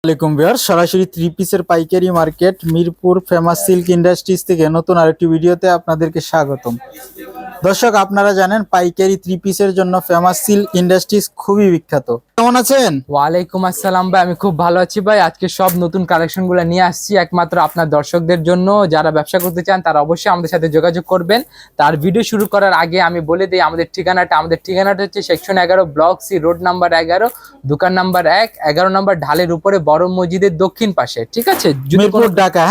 আসসালামাইকুম ভিউয়ার্স, সরাসরি থ্রি পিসের পাইকারি market Mirpur famous silk industries থেকে নতুন আরেকটি ভিডিওতে আপনাদেরকে স্বাগতম। দর্শক, আপনারা জানেন পাইকারি থ্রি পিসের জন্য ফেমাস সিল্ক ইন্ডাস্ট্রিজ খুবই বিখ্যাত। কেমন আছেন? ওয়ালাইকুম আসসালাম ভাই, আমি খুব ভালো আছি ভাই। আজকে সব নতুন কালেকশন গুলো নিয়ে আসছি একমাত্র আপনার দর্শকদের জন্য। যারা ব্যবসা করতে চান তারা অবশ্যই আমাদের সাথে যোগাযোগ করবেন। তার ভিডিও শুরু করার আগে আমি বলে দিই আমাদের ঠিকানাটা হচ্ছে section 11, block C, road number 11, দোকান নাম্বার 1, 11 নম্বর ঢালের উপরে বড় মসজিদের দক্ষিণ পাশে। ঠিক আছে, মিরপুর ঢাকা।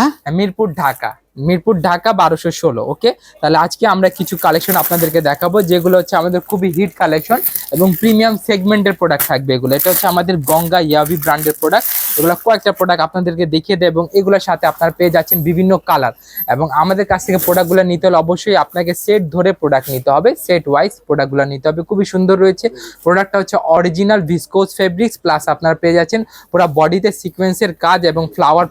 মিরপুর ঢাকা 1216। ওকে, তাহলে আজকে আমরা কিছু কালেকশন আপনাদেরকে দেখাবো যেগুলো হচ্ছে আমাদের খুবই হিট কালেকশন এবং প্রিমিয়াম সেগমেন্টের প্রোডাক্ট থাকবে এগুলো। এটা হচ্ছে আমাদের গঙ্গা ইয়াবি ব্র্যান্ডের প্রোডাক্ট। এগুলো কয়েকটা প্রোডাক্ট আপনাদেরকে দেখিয়ে দেয় এবং এগুলোর সাথে আপনারা পেয়ে যাচ্ছেন বিভিন্ন কালার। এবং আমাদের কাছ থেকে প্রোডাক্টগুলো নিতে হলে অবশ্যই আপনাকে সেট ধরে প্রোডাক্ট নিতে হবে, সেট ওয়াইজ প্রোডাক্টগুলো নিতে হবে। খুবই সুন্দর রয়েছে প্রোডাক্টটা, হচ্ছে অরিজিনাল ভিসকোস ফেব্রিক্স, প্লাস আপনারা পেয়ে যাচ্ছেন পুরো বডিতে সিকোয়েন্সের কাজ এবং ফ্লাওয়ার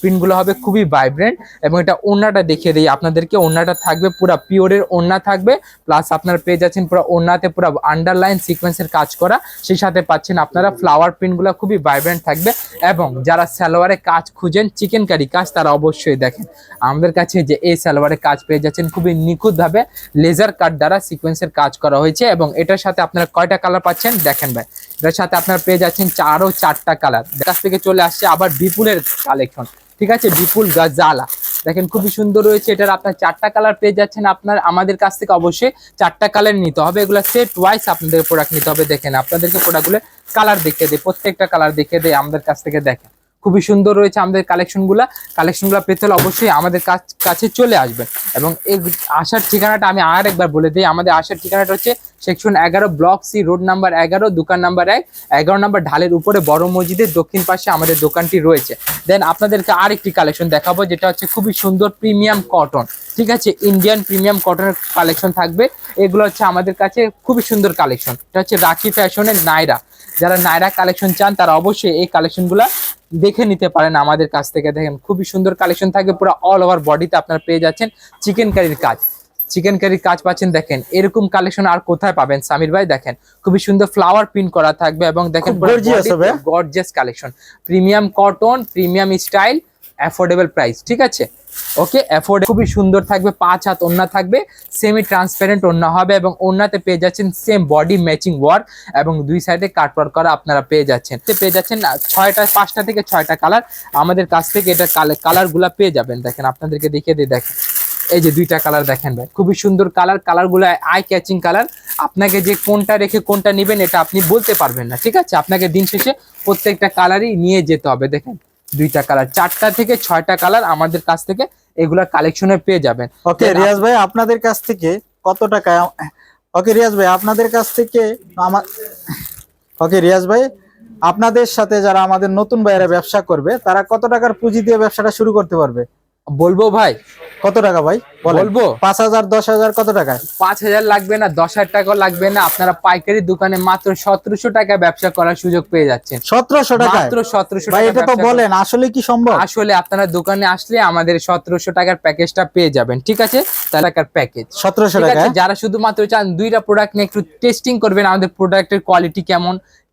প্রিন্টগুলো হবে খুবই ভাইব্রেন্ট। এবং এটা ওড়নাটা দেখিয়ে দিই আপনাদেরকে, ওড়নাটা থাকবে পুরো পিওরের ওড়না থাকবে, প্লাস আপনারা পেয়ে যাচ্ছেন পুরো ওড়নাতে পুরো আন্ডারলাইন সিকোয়েন্সের কাজ করা, সেই সাথে পাচ্ছেন আপনারা ফ্লাওয়ার প্রিন্টগুলো খুবই ভাইব্রেন্ট থাকবে। এবং যারা সালোয়ারে কাজ খুঁজেন, চিকেন কারি কাজ, তারা অবশ্যই দেখেন আমাদের কাছে যে এই সালোয়ারে কাজ পেয়ে যাচ্ছেন খুবই নিখুঁতভাবে লেজার কাট দ্বারা সিকোয়েন্সের কাজ করা হয়েছে। এবং এটার সাথে আপনারা কয়টা কালার পাচ্ছেন দেখেন ভাই, এটার সাথে আপনারা পেয়ে যাচ্ছেন আরো 4টা কালার। কাছ থেকে চলে আসছে আবার বিপুলের কালেকশন। ঠিক আছে, বিপুল গাজালা দেখেন খুবই সুন্দর রয়েছে। এটার আপনার 4টা কালার পেয়ে যাচ্ছেন। আপনার আমাদের কাছ থেকে অবশ্যই 4টা কালার নিতে হবে, এগুলো সেট ওয়াইজ আপনাদের প্রোডাক্ট নিতে হবে। দেখেন আপনাদেরকে প্রোডাক্টগুলো কালার দেখিয়ে দেয়, প্রত্যেকটা কালার দেখিয়ে দেয় আমাদের কাছ থেকে। দেখেন খুবই সুন্দর রয়েছে আমাদের কালেকশনগুলো পেতে হলে অবশ্যই আমাদের কাছে চলে আসবেন। এবং এই আসার ঠিকানাটা আমি আর একবার বলে দিই, আমাদের আসার ঠিকানাটা হচ্ছে section 11, block C, road number 11, দোকান নাম্বার 1, 11 নম্বর ঢালের উপরে বড় মসজিদের দক্ষিণ পাশে আমাদের দোকানটি রয়েছে। দেন আপনাদেরকে আরেকটি কালেকশন দেখাবো যেটা হচ্ছে খুবই সুন্দর প্রিমিয়াম কটন। ঠিক আছে, ইন্ডিয়ান প্রিমিয়াম কটনের কালেকশন থাকবে। এগুলো হচ্ছে আমাদের কাছে খুবই সুন্দর কালেকশন। এটা হচ্ছে রাখি ফ্যাশনের নাইরা। যারা নাইরা কালেকশন চান তারা অবশ্যই এই কালেকশনগুলো দেখে নিতে পারেন আমাদের কাছ থেকে। দেখেন খুবই সুন্দর কালেকশন থাকবে, পুরো অল ওভার বডিতে আপনারা পেয়ে যাচ্ছেন চিকেন কারির কাজ পাচ্ছেন। দেখেন এরকম কালেকশন আর কোথায় পাবেন সামির ভাই? দেখেন খুবই সুন্দর ফ্লাওয়ার প্রিন্ট করা থাকবে এবং দেখেন gorgeous collection, premium cotton, premium style, affordable price. ঠিক আছে, ওকে, খুবই সুন্দর থাকবে। 5 হাত ওড়না থাকবে, সেমি ট্রান্সপারেন্ট ওড়না হবে এবং ওড়নাতে পেয়ে যাচ্ছেন সেম বডি ম্যাচিং ওয়ার্ক এবং দুই সাইডে কাটওয়ার্ক করা আপনারা পেয়ে যাচ্ছেন। 5টা থেকে 6টা কালার আমাদের কাছ থেকে এটা কালারগুলা পেয়ে যাবেন। দেখেন আপনাদেরকে দেখিয়ে দিই, দেখেন এই যে 2টা কালার দেখেন ভাই, খুবই সুন্দর কালারগুলো আই ক্যাচিং কালার। আপনাকে যে কোনটা রেখে কোনটা নেবেন এটা আপনি বলতে পারবেন না। ঠিক আছে, আপনাকে দিন শেষে প্রত্যেকটা কালারই নিয়ে যেতে হবে। দেখেন 2টা কালার, 4টা থেকে 6টা কালার আমাদের কাছ থেকে এগুলা কালেকশনে পেয়ে যাবেন। ওকে রিয়াজ ভাই, আপনাদের কাছ থেকে কত টাকা? ওকে রিয়াজ ভাই, আপনাদের কাছ থেকে ওকে রিয়াজ ভাই, আপনাদের সাথে যারা আমাদের নতুন ভাইয়েরা ব্যবসা করবে তারা কত টাকার পুঁজি দিয়ে ব্যবসাটা শুরু করতে পারবে? বলবো ভাই? কত টাকা ভাই বলবো? 5,000, 10,000, কত টাকা? 5,000 লাগবে না, 10,000 টাকাও লাগবে না। আপনারা পাইকারি দোকানে মাত্র 1700 টাকা ব্যবসা করার সুযোগ পেয়ে যাচ্ছেন। 1700 টাকা? মাত্র 1700 ভাই, টাকা। এটা তো বলেন, আসলে কি সম্ভব? আসলে আপনারা দোকানে আসলে আমাদের 1700 টাকার প্যাকেজটা পেয়ে যাবেন। ঠিক আছে, টাকার প্যাকেজ 1700 টাকা। যারা শুধুমাত্র চান 2টা প্রোডাক্ট নিয়ে একটু টেস্টিং করবেন, আমাদের প্রোডাক্টের কোয়ালিটি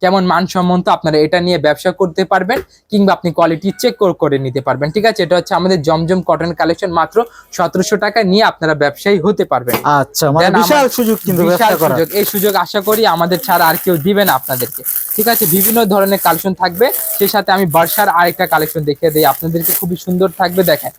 কেমন মানসম্মত, আপনারা এটা নিয়ে ব্যবসা করতে পারবেন, কিংবা আপনি কোয়ালিটি চেক করে নিতে পারবেন। ঠিক আছে, এটা হচ্ছে আমাদের জমজম কটন কালেকশন। মাত্র 1700 টাকা নিয়ে আপনারা ব্যবসায়ী হতে পারবেন। আচ্ছা, মানে বিশাল সুযোগ, কিন্তু ব্যবসা করার এই সুযোগ আশা করি আমাদের ছাড়া আর কেউ দিবে না আপনাদেরকে। ঠিক আছে, বিভিন্ন ধরনের কালেকশন থাকবে, সেই সাথে আমি বর্ষার আরেকটা কালেকশন দেখিয়ে দিই আপনাদেরকে, খুবই সুন্দর থাকবে। দেখেন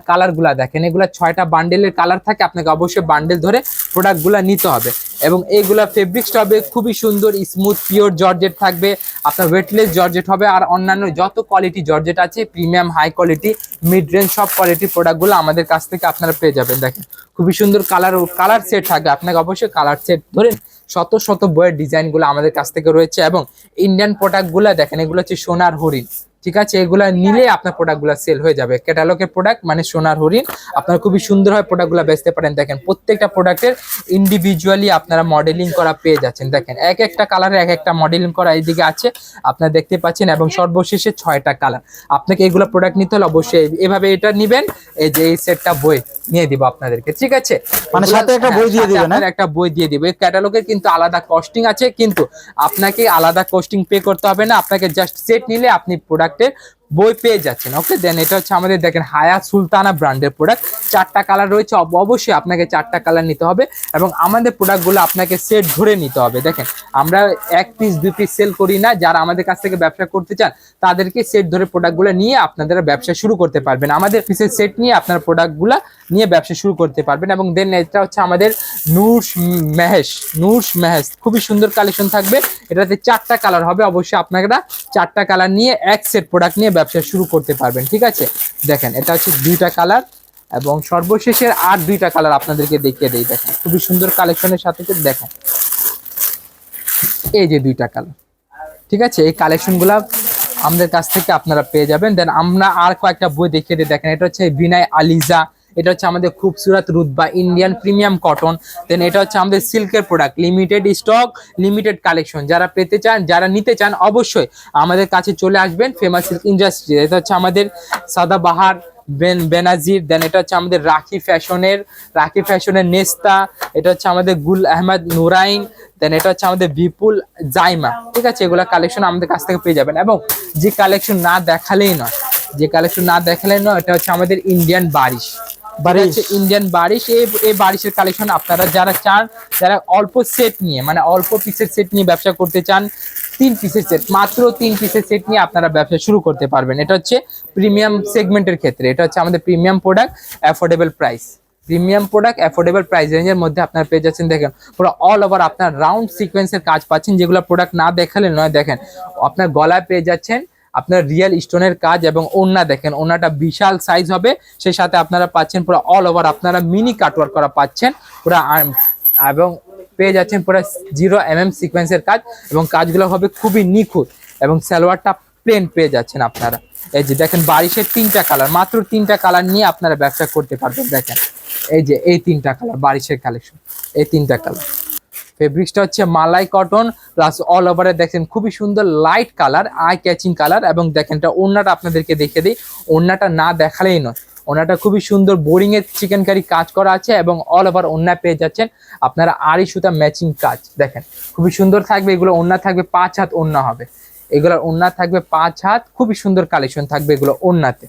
কালারগুলা দেখেন, এগুলা 6টা বান্ডেলের কালার থাকে, আপনাকে অবশ্যই বান্ডেল ধরে প্রোডাক্টগুলা নিতে হবে। এবং এইগুলা ফেব্রিক্সটা হবে খুবই সুন্দর, স্মুথ পিওর জর্জেট থাকবে, আপনার ওয়েটলেস জর্জেট হবে। আর অন্যান্য যত কোয়ালিটি জর্জেট আছে, premium, high quality, mid range, সব কোয়ালিটির প্রোডাক্টগুলো আমাদের কাছ থেকে আপনারা পেয়ে যাবেন। দেখেন খুবই সুন্দর কালার সেট থাকবে, আপনাকে অবশ্যই কালার সেট ধরেন শত বইয়ের ডিজাইনগুলো আমাদের কাছ থেকে রয়েছে। এবং ইন্ডিয়ান প্রোডাক্টগুলো দেখেন, এগুলো হচ্ছে সোনার হরিণ। ঠিক আছে, এগুলা নিলে আপনার প্রোডাক্টগুলো সেল হয়ে যাবে। ক্যাটালগের প্রোডাক্ট মানে সোনার হরিণ, আপনারা খুবই সুন্দরভাবে প্রোডাক্টগুলো বেচতে পারেন। দেখেন প্রত্যেকটা প্রোডাক্টের ইন্ডিভিজুয়ালি আপনারা মডেলিং করা পেয়ে যাচ্ছেন। দেখেন একটা কালারে একটা মডেলিং করা এইদিকে আছে, আপনারা দেখতে পাচ্ছেন। এবং সর্বশেষে 6টা কালার। আপনাকে এগুলো প্রোডাক্ট নিতে হলে অবশ্যই এভাবে এটা নিবেন, এই যে এই সেটটা বই নিয়ে দিব আপনাদেরকে। ঠিক আছে, মানে সাথে একটা বই দিয়ে দিবেন? একটা বই দিয়ে দিব। এই ক্যাটালগের কিন্তু আলাদা কস্টিং আছে, কিন্তু আপনাকে আলাদা কস্টিং পে করতে হবে না। আপনাকে জাস্ট সেট নিলে আপনি প্রোডাক্ট প্রোডাক্টের বই পেয়ে যাচ্ছেন। ওকে, দেন এটা হচ্ছে আমাদের দেখেন হায়াত সুলতানা ব্র্যান্ডের প্রোডাক্ট, 4টা কালার রয়েছে। অবশ্যই আপনাকে 4টা কালার নিতে হবে এবং আমাদের প্রোডাক্টগুলো আপনাকে সেট ধরে নিতে হবে। দেখেন আমরা 1 পিস 2 পিস সেল করি না, যারা আমাদের কাছ থেকে ব্যবসা করতে চান তাদেরকে সেট ধরে প্রোডাক্টগুলো নিয়ে আপনাদের ব্যবসা শুরু করতে পারবেন। আমাদের পিসের সেট নিয়ে আপনার প্রোডাক্টগুলো নিয়ে ব্যবসা শুরু করতে পারবেন। এবং দেন এটা হচ্ছে আমাদের নূর মেহেশ, খুবই সুন্দর কালেকশন থাকবে। এটাতে 4টা কালার হবে, অবশ্যই আপনারা 4টা কালার নিয়ে এক সেট প্রোডাক্ট নিয়ে ব্যবসা শুরু করতে পারবেন। ঠিক আছে, দেখেন এটা হচ্ছে 2টা কালার এবং সর্বশেষের আর 2টা কালার আপনাদেরকে দেখিয়ে দেই। দেখেন খুবই সুন্দর কালেকশনের সাথে দেখেন এই যে 2টা কালার। ঠিক আছে, এই কালেকশনগুলো আমাদের কাছ থেকে আপনারা পেয়ে যাবেন। দেন আমরা আর কয়েকটা বই দেখিয়ে দিই। দেখেন এটা হচ্ছে বিনাই আলিজা, এটা হচ্ছে আমাদের খুবসুরত রুতবা ইন্ডিয়ান প্রিমিয়াম কটন। দেন এটা হচ্ছে আমাদের সিল্কের product, limited stock, limited collection. যারা পেতে চান, যারা নিতে চান, অবশ্যই আমাদের কাছে চলে আসবেন ফেমাস সিল্ক ইন্ডাস্ট্রি। এটা হচ্ছে আমাদের সাদাবাহার বেনাজির। দেন এটা হচ্ছে আমাদের রাখি ফ্যাশনের নেস্তা। এটা হচ্ছে আমাদের গুল আহমদ নুরাইন। দেন এটা হচ্ছে আমাদের বিপুল জাইমা। ঠিক আছে, এগুলা কালেকশন আমাদের কাছ থেকে পেয়ে যাবেন। এবং যে কালেকশন না দেখালেই নয়, এটা হচ্ছে আমাদের ইন্ডিয়ান বারিশ। ইন্ডিয়ান বারিশ, এই বারিশের কালেকশন আপনারা যারা চান, যারা অল্প সেট নিয়ে মানে অল্প পিসের সেট নিয়ে ব্যবসা করতে চান, 3 পিসের সেট, মাত্র 3 পিসের সেট নিয়ে আপনারা ব্যবসা শুরু করতে পারবেন। এটা হচ্ছে প্রিমিয়াম সেগমেন্টের ক্ষেত্রে, এটা হচ্ছে আমাদের premium product, affordable price. Premium product affordable price রেঞ্জের মধ্যে আপনারা পেয়ে যাচ্ছেন। দেখেন পুরো অল ওভার আপনার রাউন্ড সিকোয়েন্সের কাজ পাচ্ছেন, যেগুলো প্রোডাক্ট না দেখালে নয়। দেখেন আপনার গলায় পেয়ে যাচ্ছেন আপনার রিয়েল স্টোনের কাজ এবং ওড়না, দেখেন ওড়নাটা বিশাল সাইজ হবে। সেই সাথে আপনারা পাচ্ছেন পুরো অল ওভার আপনারা মিনি কাটওয়ার্ক করা পাচ্ছেন পুরো, এবং পেয়ে যাচ্ছেন পুরো 0 mm সিকোয়েন্সের কাজ এবং কাজগুলো হবে খুবই নিখুঁত। এবং সালোয়ারটা প্লেন পেয়ে যাচ্ছেন আপনারা। এই যে দেখেন বারিশের 3টা কালার, মাত্র 3টা কালার নিয়ে আপনারা ব্যবসা করতে পারবেন। দেখেন এই যে এই 3টা কালার বারিশের কালেকশন, এই 3টা কালার। ফেব্রিক্সটা হচ্ছে মালাই কটন প্লাস অল ওভারে দেখেন খুবই সুন্দর light colour, eye catching colour. এবং দেখেন এটা ওড়নাটা আপনাদেরকে দেখে দিই, ওড়নাটা না দেখালেই নয়। ওড়নাটা খুবই সুন্দর বোরিং এর চিকেন কারি কাজ করা আছে এবং অল ওভার ওড়না পেয়ে যাচ্ছেন আপনারা আড়ি সুতা ম্যাচিং কাজ। দেখেন খুবই সুন্দর থাকবে, এগুলো ওড়না থাকবে 5 হাত ওড়না হবে, এগুলোর ওড়না থাকবে 5 হাত, খুবই সুন্দর কালেকশন থাকবে এগুলো ওড়নাতে।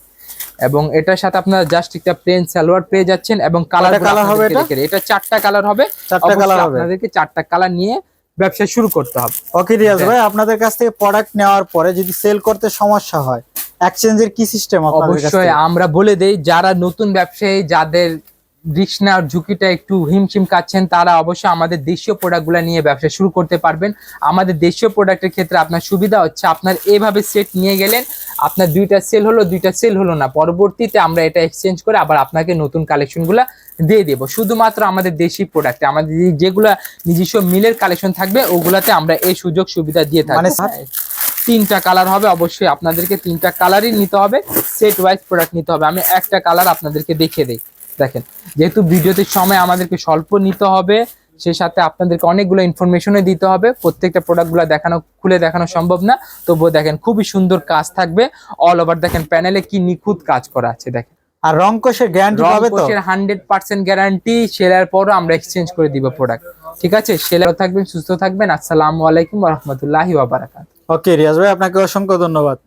এবং এটার সাথে আপনারা জাস্ট একটা প্লেন সালোয়ার পেয়ে যাচ্ছেন এবং কালার হবে এটা 4টা কালার হবে। আপনাদেরকে 4টা কালার নিয়ে ব্যবসা শুরু করতে হবে। ওকে রিয়াজ ভাই, আপনাদের কাছ থেকে প্রোডাক্ট নেওয়ার পরে যদি সেল করতে সমস্যা হয়, এক্সচেঞ্জের কি সিস্টেম আপনাদের কাছে? অবশ্যই আমরা বলে দেই, যারা নতুন ব্যবসায়ী, যাদের রিস্ক নেওয়ার ঝুঁকিটা একটু হিমশিম খাচ্ছেন, তারা অবশ্যই আমাদের দেশীয় প্রোডাক্টগুলো নিয়ে ব্যবসা শুরু করতে পারবেন। আমাদের দেশীয় প্রোডাক্টের ক্ষেত্রে আপনার সুবিধা হচ্ছে, আপনার এভাবে সেট নিয়ে গেলেন, আপনার 2টা সেল হলো না, পরবর্তীতে আমরা এটা এক্সচেঞ্জ করে আবার আপনাকে নতুন কালেকশনগুলো দিয়ে দেবো। শুধুমাত্র আমাদের দেশি প্রোডাক্টে, আমাদের যেগুলো নিজস্ব মিলের কালেকশন থাকবে ওগুলাতে আমরা এই সুযোগ সুবিধা দিয়ে থাকবো। 3টা কালার হবে, অবশ্যই আপনাদেরকে 3টা কালারই নিতে হবে, সেট ওয়াইজ প্রোডাক্ট নিতে হবে। আমি একটা কালার আপনাদেরকে দেখিয়ে দিই। দেখেন যেহেতু ভিডিওতে সময় আমাদেরকে স্বল্প নিতে হবে, সেই সাথে আপনাদেরকে অনেকগুলো ইনফরমেশনও দিতে হবে, প্রত্যেকটা প্রোডাক্টগুলো খুলে দেখানো সম্ভব না, তবুও দেখেন খুবই সুন্দর কাজ থাকবে অল ওভার। দেখেন প্যানেলে কি নিখুঁত কাজ করা আছে। দেখেন আর রং কোষের গ্যারান্টি পাবে তো? 100% গ্যারান্টি, সেলার পরও আমরা এক্সচেঞ্জ করে দিব প্রোডাক্ট। ঠিক আছে, সেলার থাকবেন, সুস্থ থাকবেন। আসসালামু আলাইকুম ওয়া রাহমাতুল্লাহি ওয়া বারাকাতুহু। ওকে রিয়াজ ভাই, আপনাকে অসংখ্য ধন্যবাদ।